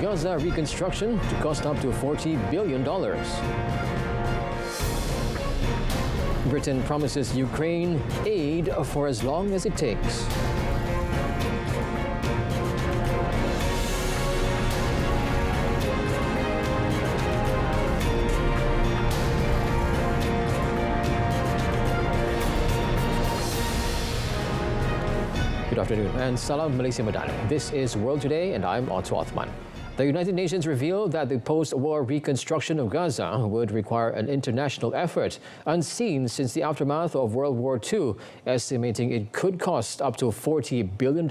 Gaza Reconstruction to cost up to $40 billion. Britain promises Ukraine aid for as long as it takes. Good afternoon and Salam Malaysia Madani. This is World Today and I'm Otto Othman. The United Nations revealed that the post-war reconstruction of Gaza would require an international effort unseen since the aftermath of World War II, estimating it could cost up to $40 billion.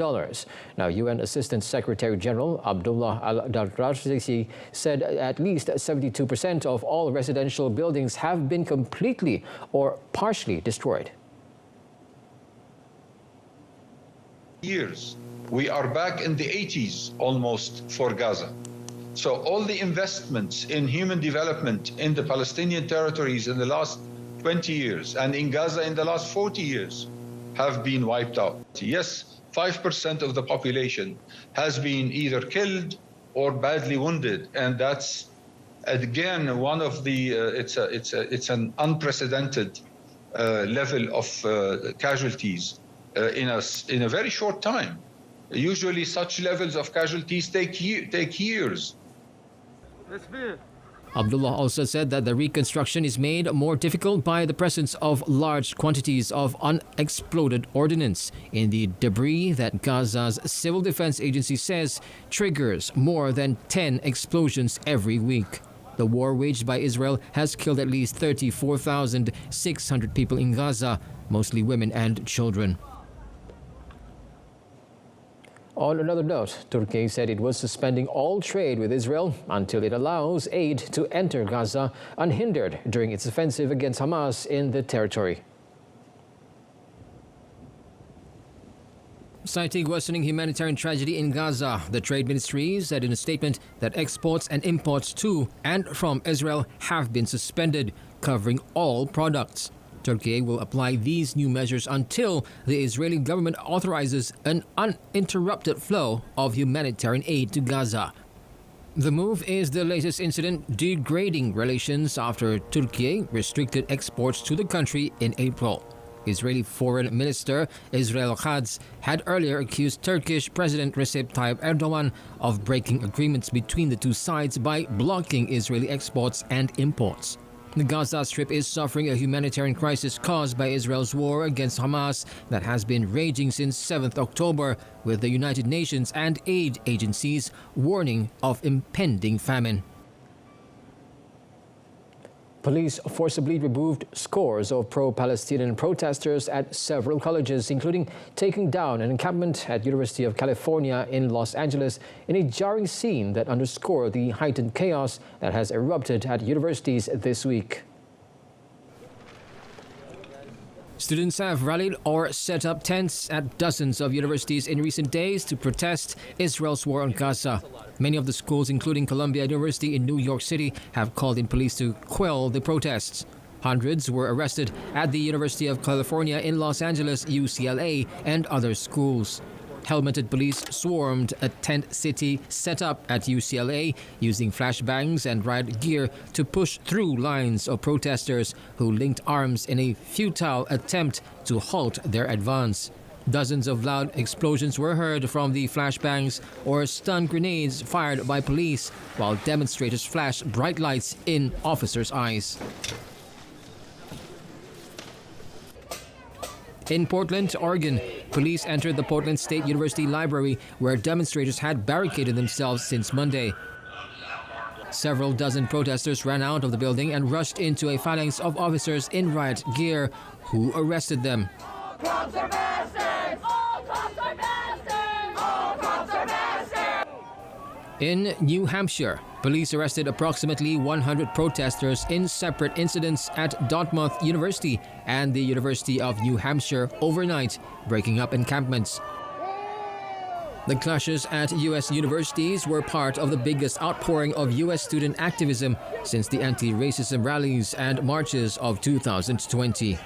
Now, UN Assistant Secretary General Abdullah Al-Darrasi said at least 72% of all residential buildings have been completely or partially destroyed. Years. We are back in the 80s almost for Gaza. So all the investments in human development in the Palestinian territories in the last 20 years and in Gaza in the last 40 years have been wiped out. Yes, 5% of the population has been either killed or badly wounded, and that's again one of the it's an unprecedented level of casualties in a very short time. Usually such levels of casualties take years. Abdullah also said that the reconstruction is made more difficult by the presence of large quantities of unexploded ordnance in the debris that Gaza's Civil Defense Agency says triggers more than 10 explosions every week. The war waged by Israel has killed at least 34,600 people in Gaza, mostly women and children. On another note, Turkey said it was suspending all trade with Israel until it allows aid to enter Gaza unhindered during its offensive against Hamas in the territory. Citing worsening humanitarian tragedy in Gaza, the Trade Ministry said in a statement that exports and imports to and from Israel have been suspended, covering all products. Turkey will apply these new measures until the Israeli government authorizes an uninterrupted flow of humanitarian aid to Gaza. The move is the latest incident degrading relations after Turkey restricted exports to the country in April. Israeli Foreign Minister Israel Katz had earlier accused Turkish President Recep Tayyip Erdogan of breaking agreements between the two sides by blocking Israeli exports and imports. The Gaza Strip is suffering a humanitarian crisis caused by Israel's war against Hamas that has been raging since 7th October, with the United Nations and aid agencies warning of impending famine. Police forcibly removed scores of pro-Palestinian protesters at several colleges, including taking down an encampment at University of California in Los Angeles in a jarring scene that underscored the heightened chaos that has erupted at universities this week. Students have rallied or set up tents at dozens of universities in recent days to protest Israel's war on Gaza. Many of the schools, including Columbia University in New York City, have called in police to quell the protests. Hundreds were arrested at the University of California in Los Angeles, UCLA, and other schools. Helmeted police swarmed a tent city set up at UCLA using flashbangs and riot gear to push through lines of protesters who linked arms in a futile attempt to halt their advance. Dozens of loud explosions were heard from the flashbangs or stun grenades fired by police, while demonstrators flashed bright lights in officers' eyes. In Portland, Oregon, police entered the Portland State University Library, where demonstrators had barricaded themselves since Monday. Several dozen protesters ran out of the building and rushed into a phalanx of officers in riot gear, who arrested them. All cops are bastards! All cops are bastards! All cops are bastards! In New Hampshire, police arrested approximately 100 protesters in separate incidents at Dartmouth University and the University of New Hampshire overnight, breaking up encampments. The clashes at U.S. universities were part of the biggest outpouring of U.S. student activism since the anti-racism rallies and marches of 2020.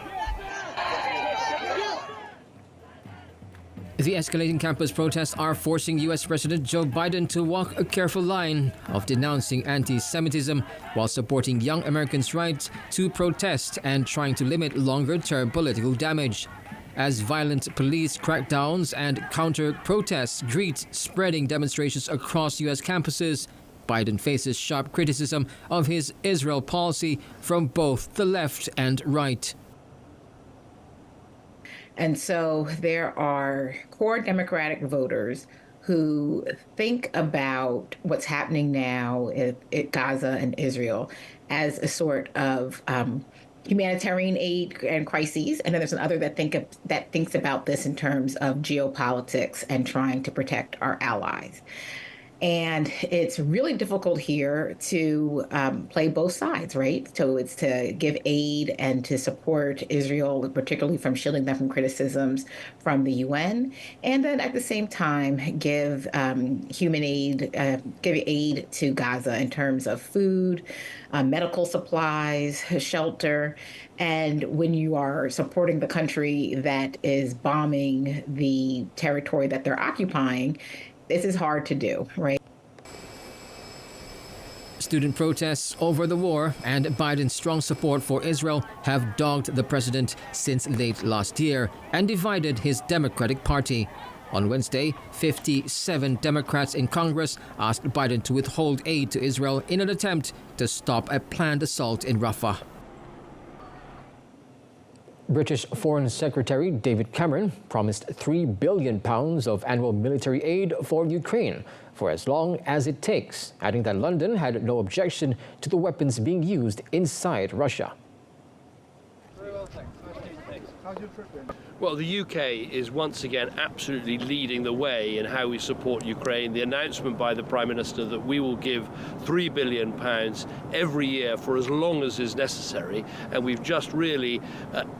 The escalating campus protests are forcing U.S. President Joe Biden to walk a careful line of denouncing anti-Semitism while supporting young Americans' rights to protest and trying to limit longer-term political damage. As violent police crackdowns and counter-protests greet spreading demonstrations across U.S. campuses, Biden faces sharp criticism of his Israel policy from both the left and right. And so there are core Democratic voters who think about what's happening now at Gaza and Israel as a sort of humanitarian aid and crises, and then there's another that thinks about this in terms of geopolitics and trying to protect our allies. And it's really difficult here to play both sides, right? So it's to give aid and to support Israel, particularly from shielding them from criticisms from the UN, and then at the same time give human aid, give aid to Gaza in terms of food, medical supplies, shelter. And when you are supporting the country that is bombing the territory that they're occupying, this is hard to do, right? Student protests over the war and Biden's strong support for Israel have dogged the president since late last year and divided his Democratic Party. On Wednesday, 57 Democrats in Congress asked Biden to withhold aid to Israel in an attempt to stop a planned assault in Rafah. British Foreign Secretary David Cameron promised £3 billion of annual military aid for Ukraine for as long as it takes, adding that London had no objection to the weapons being used inside Russia. Well, the UK is once again absolutely leading the way in how we support Ukraine. The announcement by the Prime Minister that we will give £3 billion every year for as long as is necessary, and we've just really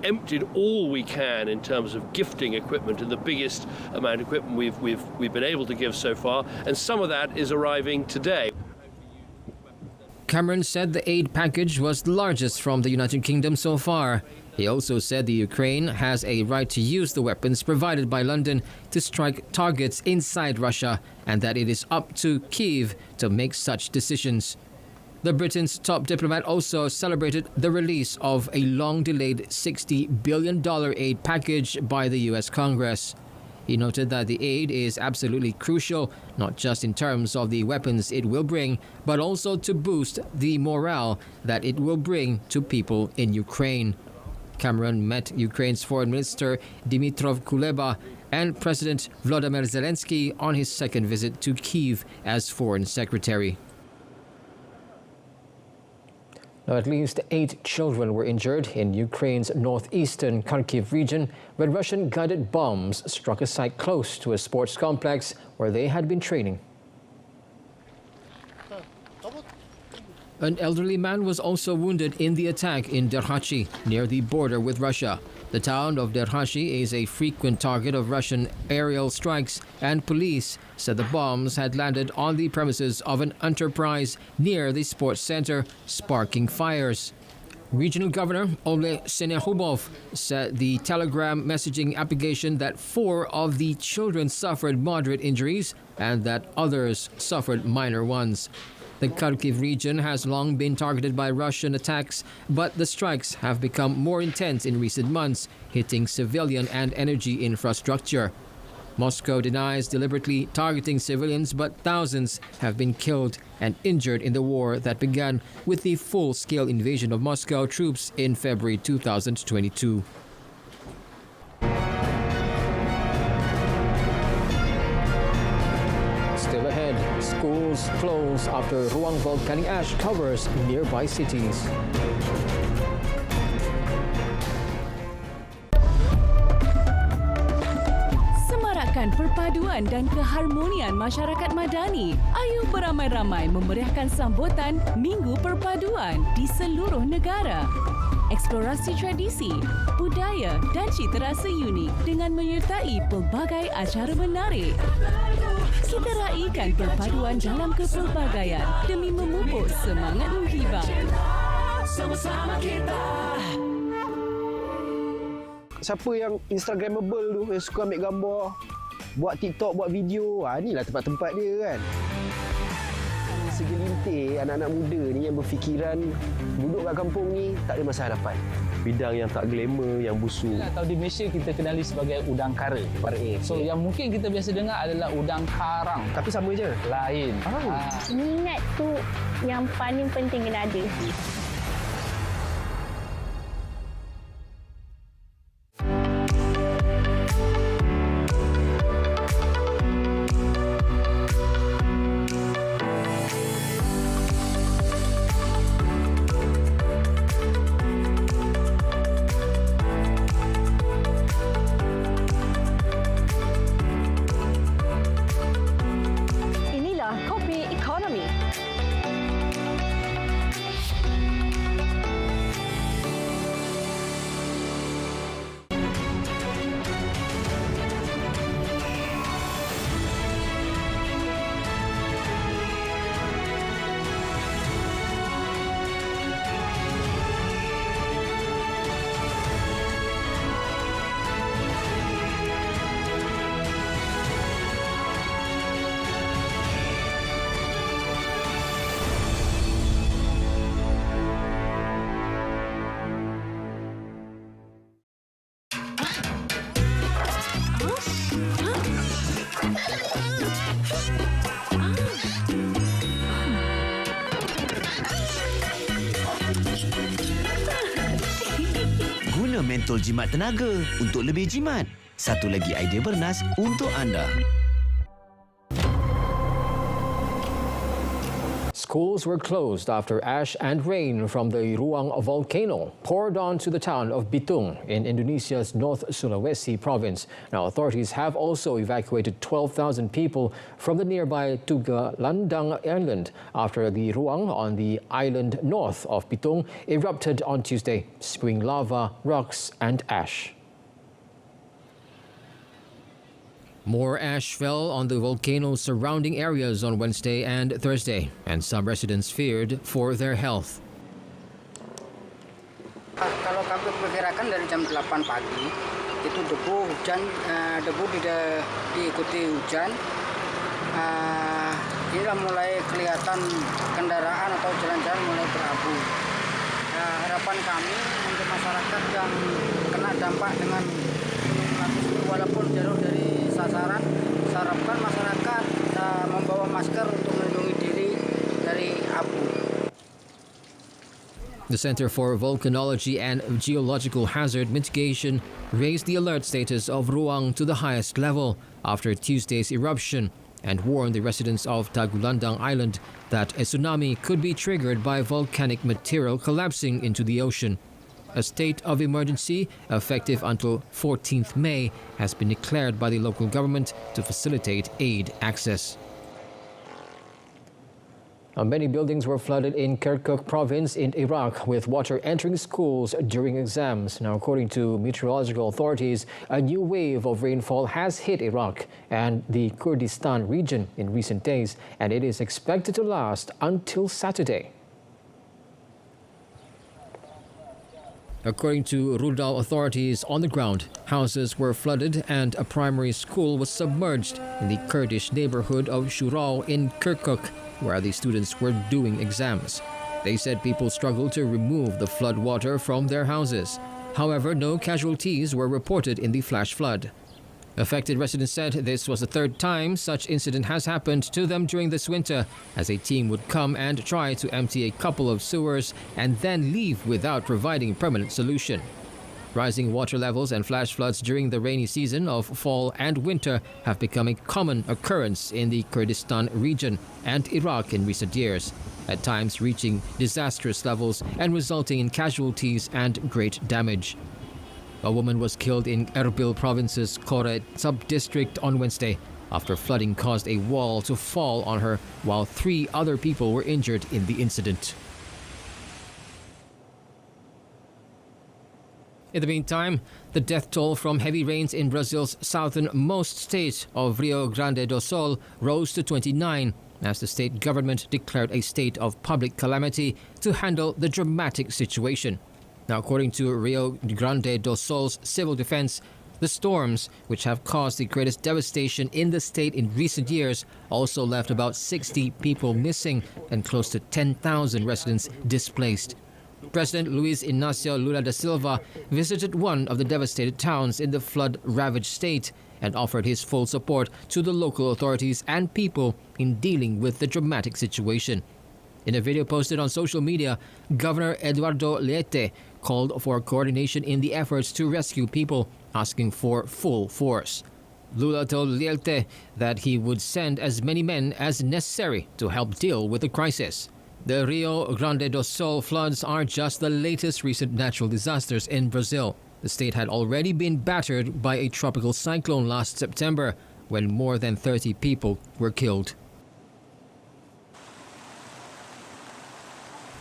emptied all we can in terms of gifting equipment, and the biggest amount of equipment we've been able to give so far, and some of that is arriving today. Cameron said the aid package was the largest from the United Kingdom so far. He also said the Ukraine has a right to use the weapons provided by London to strike targets inside Russia and that it is up to Kyiv to make such decisions. The Britain's top diplomat also celebrated the release of a long-delayed $60 billion aid package by the U.S. Congress. He noted that the aid is absolutely crucial, not just in terms of the weapons it will bring, but also to boost the morale that it will bring to people in Ukraine. Cameron met Ukraine's Foreign Minister Dmytro Kuleba and President Volodymyr Zelensky on his second visit to Kyiv as Foreign Secretary. Now, at least 8 children were injured in Ukraine's northeastern Kharkiv region when Russian-guided bombs struck a site close to a sports complex where they had been training. An elderly man was also wounded in the attack in Derhachi, near the border with Russia. The town of Derhachi is a frequent target of Russian aerial strikes, and police said the bombs had landed on the premises of an enterprise near the sports center, sparking fires. Regional Governor Ole Senehubov said the Telegram messaging application that 4 of the children suffered moderate injuries and that others suffered minor ones. The Kharkiv region has long been targeted by Russian attacks, but the strikes have become more intense in recent months, hitting civilian and energy infrastructure. Moscow denies deliberately targeting civilians, but thousands have been killed and injured in the war that began with the full-scale invasion of Moscow troops in February 2022. Still ahead, schools close after ruang volcanic ash covers nearby cities. Semarakkan perpaduan dan keharmonian masyarakat madani. Ayo beramai-ramai memeriahkan sambutan Minggu Perpaduan di seluruh negara. Eksplorasi tradisi, budaya dan cita rasa unik dengan menyertai pelbagai acara menarik. Kita raikan perpaduan dalam kepelbagaian demi memupuk semangat menghibah. Sama-sama kita. Siapa yang Instagramable tu, yang suka ambil gambar, buat TikTok, buat video. Inilah tempat-tempat dia kan. Segelintir anak-anak muda ni yang berfikiran duduk kat kampung ni tak ada masa hadapan. Bidang yang tak glamour, yang busuk. Atau di Malaysia kita kenali sebagai udang kara. So yang mungkin kita biasa dengar adalah udang karang. Tapi sama je. Lain. Minat tu yang paling penting kena ada. Guna mentol jimat tenaga untuk lebih jimat. Satu lagi idea bernas untuk anda. Schools were closed after ash and rain from the Ruang volcano poured onto the town of Bitung in Indonesia's North Sulawesi province. Now, authorities have also evacuated 12,000 people from the nearby Tagulandang Island after the Ruang on the island north of Bitung erupted on Tuesday, spewing lava, rocks and ash. More ash fell on the volcano's surrounding areas on Wednesday and Thursday, and some residents feared for their health. Kalau kami perkirakan dari jam 8 pagi, itu debu diikuti hujan. Inilah mulai kelihatan kendaraan atau jalan-jalan mulai berabu. Harapan kami untuk masyarakat yang kena dampak dengan gunung lapis ini, walaupun jauh dari sasaran, harapkan masyarakat membawa masker untuk melindungi diri dari abu. The Center for Volcanology and Geological Hazard Mitigation raised the alert status of Ruang to the highest level after Tuesday's eruption and warned the residents of Tagulandang Island that a tsunami could be triggered by volcanic material collapsing into the ocean. A state of emergency, effective until 14th May, has been declared by the local government to facilitate aid access. Many buildings were flooded in Kirkuk province in Iraq, with water entering schools during exams. Now, according to meteorological authorities, a new wave of rainfall has hit Iraq and the Kurdistan region in recent days, and it is expected to last until Saturday. According to Rudal authorities on the ground, houses were flooded and a primary school was submerged in the Kurdish neighborhood of Shural in Kirkuk, where the students were doing exams. They said people struggled to remove the flood water from their houses. However, no casualties were reported in the flash flood. Affected residents said this was the third time such incident has happened to them during this winter, as a team would come and try to empty a couple of sewers and then leave without providing permanent solution. Rising water levels and flash floods during the rainy season of fall and winter have become a common occurrence in the Kurdistan region and Iraq in recent years, at times reaching disastrous levels and resulting in casualties and great damage. A woman was killed in Erbil province's Kore sub-district on Wednesday after flooding caused a wall to fall on her, while 3 other people were injured in the incident. In the meantime, the death toll from heavy rains in Brazil's southernmost state of Rio Grande do Sul rose to 29 as the state government declared a state of public calamity to handle the dramatic situation. Now, according to Rio Grande do Sul's civil defense, The storms, which have caused the greatest devastation in the state in recent years, also left about 60 people missing and close to 10,000 residents displaced. President Luiz Inácio Lula da Silva visited one of the devastated towns in the flood-ravaged state and offered his full support to the local authorities and people in dealing with the dramatic situation. In a video posted on social media, Governor Eduardo Leite called for coordination in the efforts to rescue people, asking for full force. Lula told Leite that he would send as many men as necessary to help deal with the crisis. The Rio Grande do Sul floods are just the latest recent natural disasters in Brazil. The state had already been battered by a tropical cyclone last September, when more than 30 people were killed.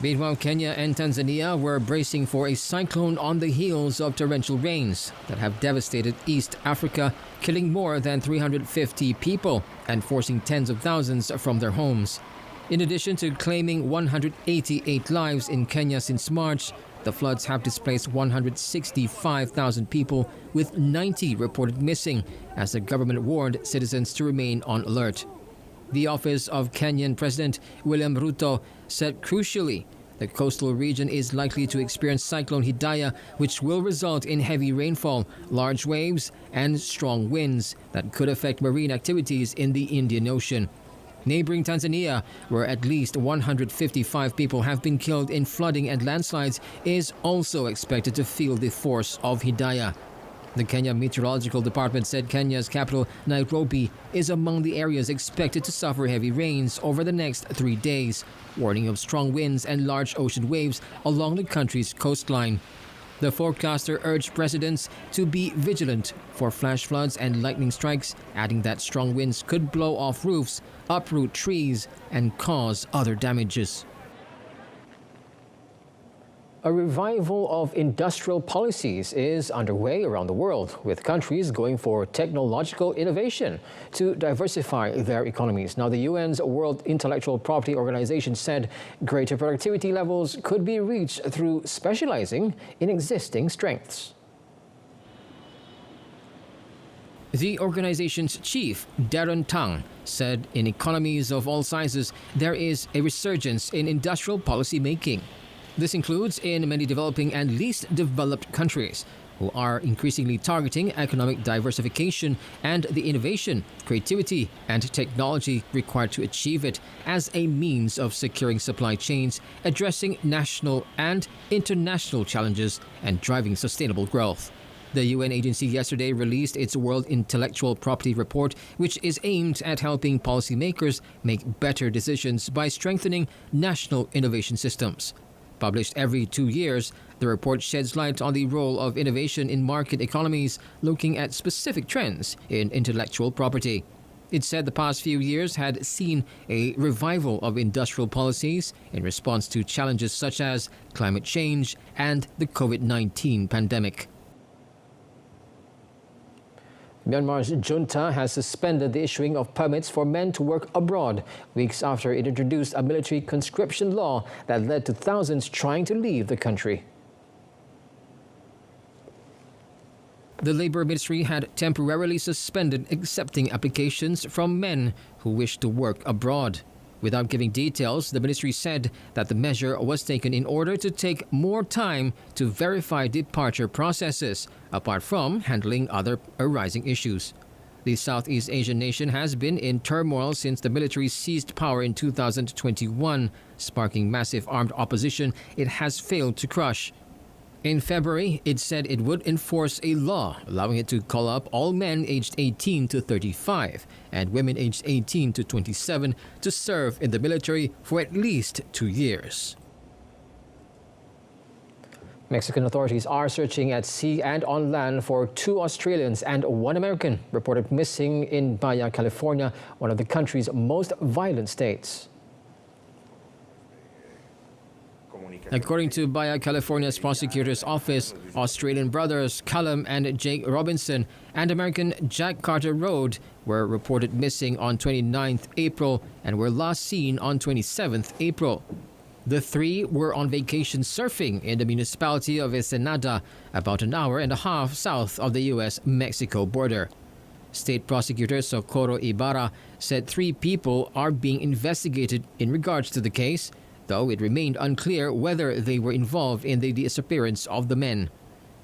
Meanwhile, Kenya and Tanzania were bracing for a cyclone on the heels of torrential rains that have devastated East Africa, killing more than 350 people and forcing tens of thousands from their homes. In addition to claiming 188 lives in Kenya since March, the floods have displaced 165,000 people, with 90 reported missing, as the government warned citizens to remain on alert. The office of Kenyan President William Ruto said crucially, the coastal region is likely to experience Cyclone Hidayah, which will result in heavy rainfall, large waves, and strong winds that could affect marine activities in the Indian Ocean. Neighboring Tanzania, where at least 155 people have been killed in flooding and landslides, is also expected to feel the force of Hidayah. The Kenya Meteorological Department said Kenya's capital, Nairobi, is among the areas expected to suffer heavy rains over the next 3 days, warning of strong winds and large ocean waves along the country's coastline. The forecaster urged residents to be vigilant for flash floods and lightning strikes, adding that strong winds could blow off roofs, uproot trees, and cause other damages. A revival of industrial policies is underway around the world, with countries going for technological innovation to diversify their economies. Now, the UN's World Intellectual Property Organization said greater productivity levels could be reached through specializing in existing strengths. The organization's chief, Darren Tang, said in economies of all sizes, there is a resurgence in industrial policy making. This includes in many developing and least developed countries, who are increasingly targeting economic diversification and the innovation, creativity, and technology required to achieve it as a means of securing supply chains, addressing national and international challenges, and driving sustainable growth. The UN agency yesterday released its World Intellectual Property Report, which is aimed at helping policymakers make better decisions by strengthening national innovation systems. Published every 2 years, the report sheds light on the role of innovation in market economies, looking at specific trends in intellectual property. It said the past few years had seen a revival of industrial policies in response to challenges such as climate change and the COVID-19 pandemic. Myanmar's junta has suspended the issuing of permits for men to work abroad, weeks after it introduced a military conscription law that led to thousands trying to leave the country. The Labour Ministry had temporarily suspended accepting applications from men who wished to work abroad. Without giving details, the ministry said that the measure was taken in order to take more time to verify departure processes, apart from handling other arising issues. The Southeast Asian nation has been in turmoil since the military seized power in 2021, sparking massive armed opposition it has failed to crush. In February, it said it would enforce a law allowing it to call up all men aged 18 to 35 and women aged 18 to 27 to serve in the military for at least 2 years. Mexican authorities are searching at sea and on land for 2 Australians and 1 American reported missing in Baja California, one of the country's most violent states. According to Baja California's prosecutor's office, Australian brothers Callum and Jake Robinson and American Jack Carter Road were reported missing on 29th April and were last seen on 27th April. The three were on vacation surfing in the municipality of Ensenada, about an hour and a half south of the U.S.-Mexico border. State prosecutor Socorro Ibarra said 3 people are being investigated in regards to the case, though it remained unclear whether they were involved in the disappearance of the men.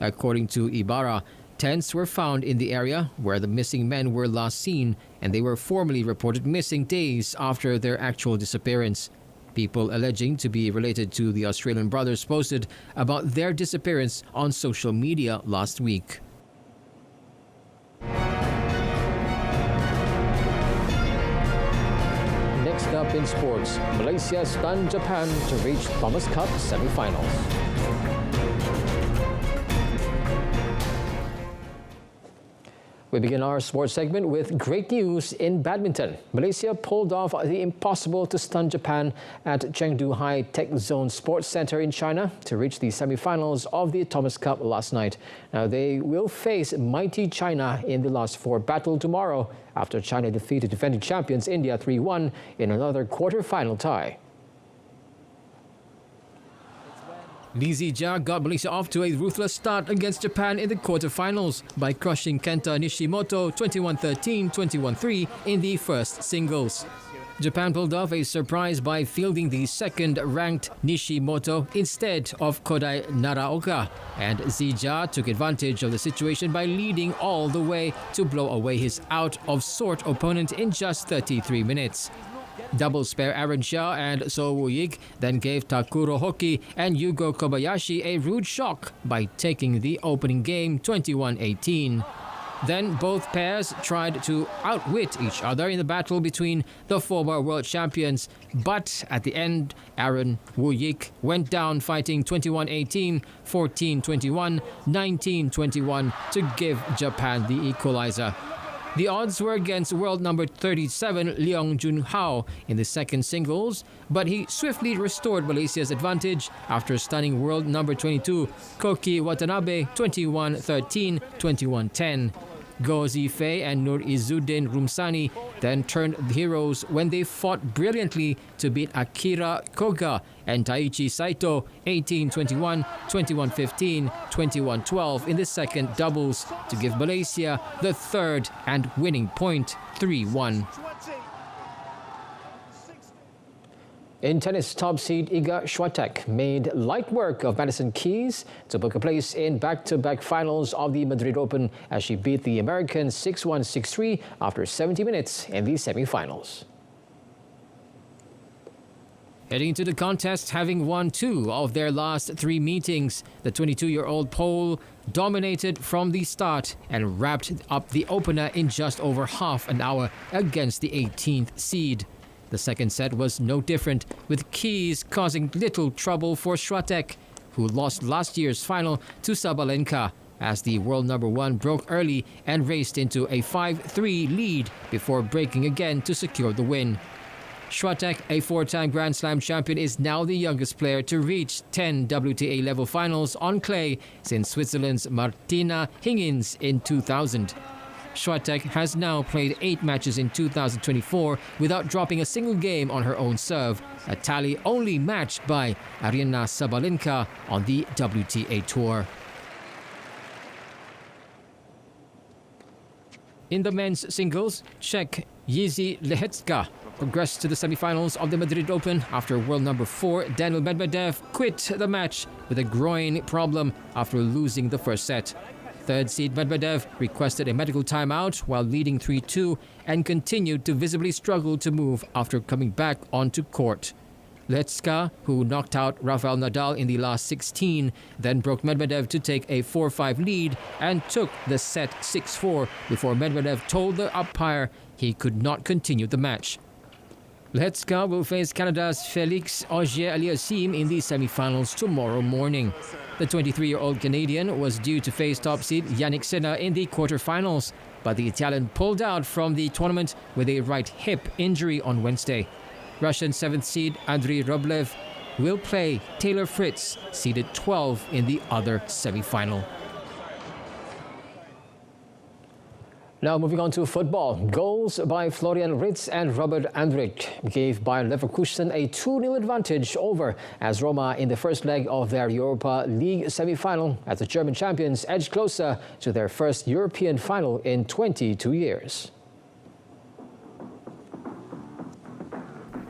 According to Ibarra, tents were found in the area where the missing men were last seen, and they were formally reported missing days after their actual disappearance. People alleging to be related to the Australian brothers posted about their disappearance on social media last week. Next up in sports, Malaysia stunned Japan to reach Thomas Cup semi-finals. We begin our sports segment with great news in badminton. Malaysia pulled off the impossible to stun Japan at Chengdu High Tech Zone Sports Center in China to reach the semi-finals of the Thomas Cup last night. Now they will face mighty China in the last 4 battle tomorrow after China defeated defending champions India 3-1 in another quarter-final tie. Lee Zijia got Malaysia off to a ruthless start against Japan in the quarterfinals by crushing Kenta Nishimoto 21-13, 21-3 in the first singles. Japan pulled off a surprise by fielding the second-ranked Nishimoto instead of Kodai Naraoka, and Zijia took advantage of the situation by leading all the way to blow away his out-of-sort opponent in just 33 minutes. Doubles pair Aaron Shah and So Woo-yik then gave Takuro Hoki and Yugo Kobayashi a rude shock by taking the opening game 21-18. Then both pairs tried to outwit each other in the battle between the former world champions, but at the end, Aaron Woo-yik went down fighting 21-18, 14-21, 19-21 to give Japan the equalizer. The odds were against world number 37 Leong Junhao in the second singles, but he swiftly restored Malaysia's advantage after stunning world number 22 Koki Watanabe 21-13, 21-10. Goh Zifei and Nur Izzuddin Rumsani then turned heroes when they fought brilliantly to beat Akira Koga and Taichi Saito 18-21, 21-15, 21-12 in the second doubles to give Malaysia the third and winning point 3-1. In tennis, top seed Iga Swiatek made light work of Madison Keys to book a place in back-to-back finals of the Madrid Open as she beat the American 6-1, 6-3 after 70 minutes in the semi-finals. Heading into the contest, having won 2 of their last 3 meetings, the 22-year-old Pole dominated from the start and wrapped up the opener in just over half an hour against the 18th seed. The second set was no different, with Keys causing little trouble for Swiatek, who lost last year's final to Sabalenka, as the world number 1 broke early and raced into a 5-3 lead before breaking again to secure the win. Swiatek, a 4-time Grand Slam champion, is now the youngest player to reach 10 WTA-level finals on clay since Switzerland's Martina Hingis in 2000. Swiatek has now played 8 matches in 2024 without dropping a single game on her own serve, a tally only matched by Aryna Sabalenka on the WTA Tour. In the men's singles, Czech Jiří Lehecka progressed to the semi-finals of the Madrid Open after world number 4 Daniil Medvedev quit the match with a groin problem after losing the first set. Third seed Medvedev requested a medical timeout while leading 3-2 and continued to visibly struggle to move after coming back onto court. Lehecka, who knocked out Rafael Nadal in the last 16, then broke Medvedev to take a 4-5 lead and took the set 6-4 before Medvedev told the umpire he could not continue the match. Lehecka will face Canada's Felix Auger-Aliassime in the semi-finals tomorrow morning. The 23-year-old Canadian was due to face top seed Yannick Sinner in the quarterfinals, but the Italian pulled out from the tournament with a right hip injury on Wednesday. Russian 7th seed Andrei Rublev will play Taylor Fritz, seeded 12 in the other semi-final. Now moving on to football. Goals by Florian Wirtz and Robert Andrich gave Bayer Leverkusen a 2-0 advantage over AS Roma in the first leg of their Europa League semi-final as the German champions edged closer to their first European final in 22 years.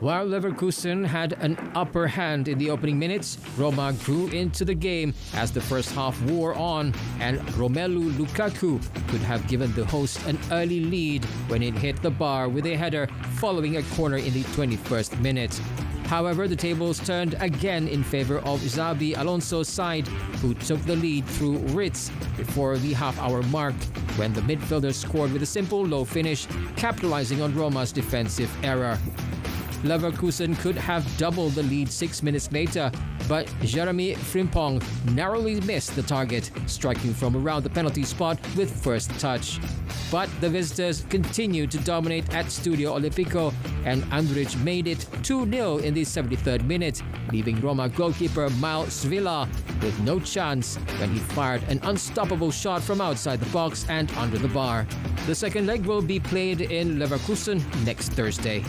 While Leverkusen had an upper hand in the opening minutes, Roma grew into the game as the first half wore on, and Romelu Lukaku could have given the host an early lead when it hit the bar with a header following a corner in the 21st minute. However, the tables turned again in favor of Xabi Alonso's side, who took the lead through Ritz before the half-hour mark, when the midfielder scored with a simple low finish, capitalizing on Roma's defensive error. Leverkusen could have doubled the lead 6 minutes later, but Jeremy Frimpong narrowly missed the target, striking from around the penalty spot with first touch. But the visitors continued to dominate at Studio Olimpico, and Andrich made it 2-0 in the 73rd minute, leaving Roma goalkeeper Miles Villa with no chance when he fired an unstoppable shot from outside the box and under the bar. The second leg will be played in Leverkusen next Thursday.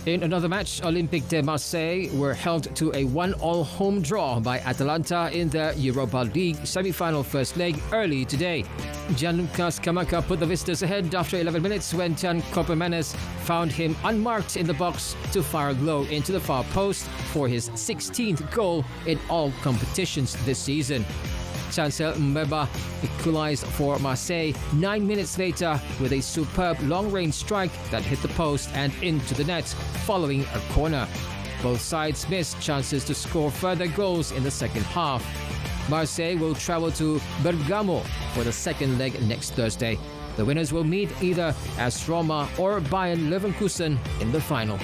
In another match, Olympique de Marseille were held to a 1-1 home draw by Atalanta in the Europa League semi-final first leg early today. Gianluca Scamacca put the visitors ahead after 11 minutes when Tian Kopermanes found him unmarked in the box to fire low into the far post for his 16th goal in all competitions this season. Chancel Mbeba equalized for Marseille 9 minutes later with a superb long-range strike that hit the post and into the net following a corner. Both sides missed chances to score further goals in the second half. Marseille will travel to Bergamo for the second leg next Thursday. The winners will meet either AS Roma or Bayern Leverkusen in the final.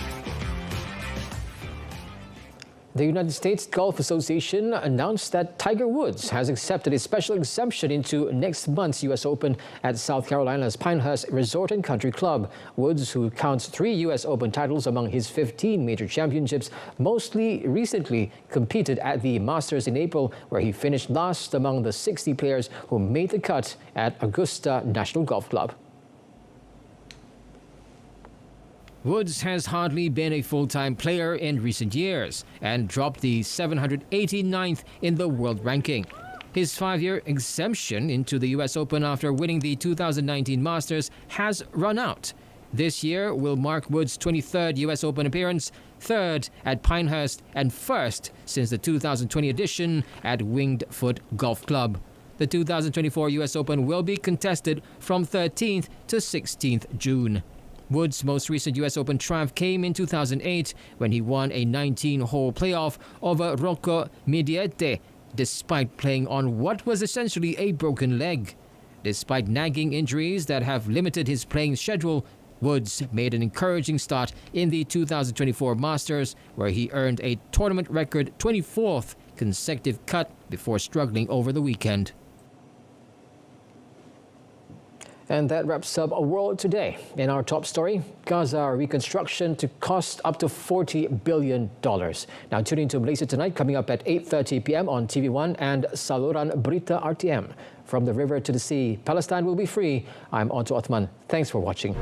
The United States Golf Association announced that Tiger Woods has accepted a special exemption into next month's U.S. Open at South Carolina's Pinehurst Resort and Country Club. Woods, who counts 3 U.S. Open titles among his 15 major championships, mostly recently competed at the Masters in April, where he finished last among the 60 players who made the cut at Augusta National Golf Club. Woods has hardly been a full-time player in recent years and dropped the 789th in the world ranking. His 5-year exemption into the U.S. Open after winning the 2019 Masters has run out. This year will mark Woods' 23rd U.S. Open appearance, 3rd at Pinehurst and 1st since the 2020 edition at Winged Foot Golf Club. The 2024 U.S. Open will be contested from 13th to 16th June. Woods' most recent U.S. Open triumph came in 2008 when he won a 19-hole playoff over Rocco Mediete, despite playing on what was essentially a broken leg. Despite nagging injuries that have limited his playing schedule, Woods made an encouraging start in the 2024 Masters, where he earned a tournament record 24th consecutive cut before struggling over the weekend. And that wraps up A World Today. In our top story, Gaza Reconstruction to cost up to $40 billion. Now tune in to Malaysia Tonight, coming up at 8:30 p.m. on TV1 and saluran Berita RTM. From the river to the sea, Palestine will be free. I'm Otto Othman. Thanks for watching.